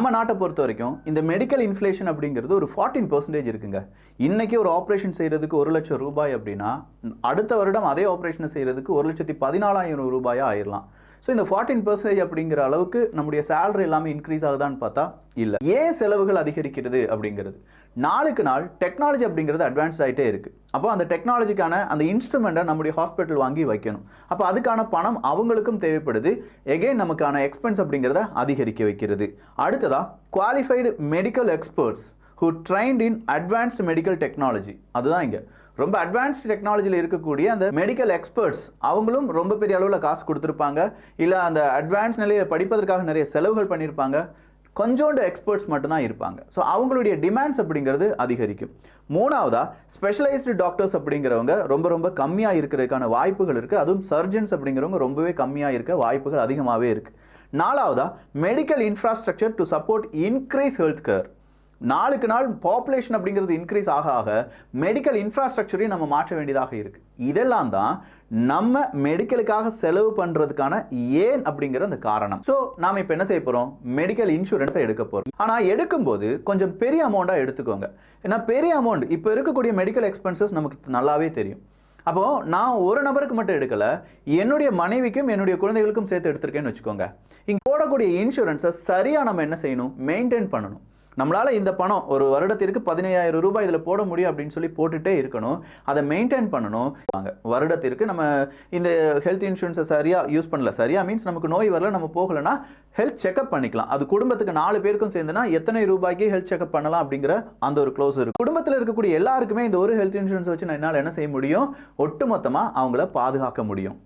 நம்ம நாட்டை பொறுத்த வரைக்கும் இந்த மெடிக்கல் இன்ஃப்ளேஷன் அப்படிங்கிறது ஒரு 14% இருக்குங்க. இன்னைக்கு ஒரு ஆப்ரேஷன் செய்யறதுக்கு 1 லட்சம் ரூபாய் அப்படின்னா அடுத்த வருடம் அதே ஆப்ரேஷனை செய்யறதுக்கு 1,14,000 ரூபாயா ஆயிரலாம். ஸோ இந்த 14% அப்படிங்கிற அளவுக்கு நம்முடைய சேலரி எல்லாமே இன்க்ரீஸ் ஆகுதான்னு பார்த்தா இல்லை. ஏன் செலவுகள் அதிகரிக்கிறது அப்படிங்கிறது நாளுக்கு நாள் டெக்னாலஜி அப்படிங்கிறது அட்வான்ஸ்ட் ஆகிட்டே இருக்குது. அப்போ அந்த டெக்னாலஜிக்கான அந்த இன்ஸ்ட்ருமெண்ட்டை நம்முடைய ஹாஸ்பிட்டல் வாங்கி வைக்கணும். அப்போ அதுக்கான பணம் அவங்களுக்கும் தேவைப்படுது. எகெயின் நமக்கான எக்ஸ்பென்ஸ் அப்படிங்கிறத அதிகரிக்க வைக்கிறது. அடுத்ததாக qualified medical experts who trained in advanced medical technology. அதுதான் இங்கே ரொம்ப அட்வான்ஸ்ட் டெக்னாலஜியில் இருக்கக்கூடிய அந்த மெடிக்கல் எக்ஸ்பர்ட்ஸ் அவங்களும் ரொம்ப பெரிய அளவில் காசு கொடுத்துருப்பாங்க, இல்லை அந்த அட்வான்ஸ் நிலையில் படிப்பதற்காக நிறைய செலவுகள் பண்ணியிருப்பாங்க. கொஞ்சோண்டு எக்ஸ்பர்ட்ஸ் மட்டும்தான் இருப்பாங்க. ஸோ அவங்களுடைய டிமாண்ட்ஸ் அப்படிங்கிறது அதிகரிக்கும். மூணாவதா ஸ்பெஷலைஸ்டு டாக்டர்ஸ் அப்படிங்கிறவங்க ரொம்ப ரொம்ப கம்மியாக இருக்கிறதுக்கான வாய்ப்புகள் இருக்குது. அதுவும் சர்ஜன்ஸ் அப்படிங்கிறவங்க ரொம்பவே கம்மியாக இருக்க வாய்ப்புகள் அதிகமாகவே இருக்குது. நாலாவதா medical infrastructure to support increase health care. நாளுக்கு நாள் பாப்புலேஷன் அப்படிங்கிறது இன்க்ரீஸ் ஆக ஆக மெடிக்கல் இன்ஃப்ராஸ்ட்ரக்சரையும் நம்ம மாற்ற வேண்டியதாக இருக்குது. இதெல்லாம் தான் நம்ம மெடிக்கலுக்காக செலவு பண்ணுறதுக்கான ஏன் அப்படிங்கிற அந்த காரணம். ஸோ நாம் இப்போ என்ன செய்ய போகிறோம், மெடிக்கல் இன்சூரன்ஸை எடுக்க போகிறோம். ஆனால் எடுக்கும்போது கொஞ்சம் பெரிய அமௌண்ட்டாக எடுத்துக்கோங்க. ஏன்னா பெரிய அமௌண்ட் இப்போ இருக்கக்கூடிய மெடிக்கல் எக்ஸ்பென்சஸ் நமக்கு நல்லாவே தெரியும். அப்போது நான் ஒரு நபருக்கு மட்டும் எடுக்கலை, என்னுடைய மனைவிக்கும் என்னுடைய குழந்தைகளுக்கும் சேர்த்து எடுத்திருக்கேன்னு வச்சுக்கோங்க. இங்கே போடக்கூடிய இன்சூரன்ஸை சரியாக நம்ம என்ன செய்யணும், மெயின்டைன் பண்ணணும். நம்மளால் இந்த பணம் ஒரு வருடத்திற்கு 15,000 ரூபாய் இதில் போட முடியும் அப்படின்னு சொல்லி போட்டுகிட்டே இருக்கணும். அதை மெயின்டைன் பண்ணணும். வருடத்திற்கு நம்ம இந்த ஹெல்த் இன்சூரன்ஸை சரியாக யூஸ் பண்ணல, சரியாக மீன்ஸ் நமக்கு நோய் வரல, நம்ம போகலைன்னா ஹெல்த் செக்அப் பண்ணிக்கலாம். அது குடும்பத்துக்கு 4 பேருக்கும் சேர்ந்துனா எத்தனை ரூபாய்க்கு ஹெல்த் செக்அப் பண்ணலாம் அப்படிங்கிற அந்த ஒரு க்ளோஸ் இருக்குது. குடும்பத்தில் இருக்கக்கூடிய எல்லாருக்குமே இந்த ஒரு ஹெல்த் இன்சூரன்ஸ் வச்சு நான் என்னால் என்ன செய்ய முடியும், ஒட்டுமொத்தமாக அவங்கள பாதுகாக்க முடியும்.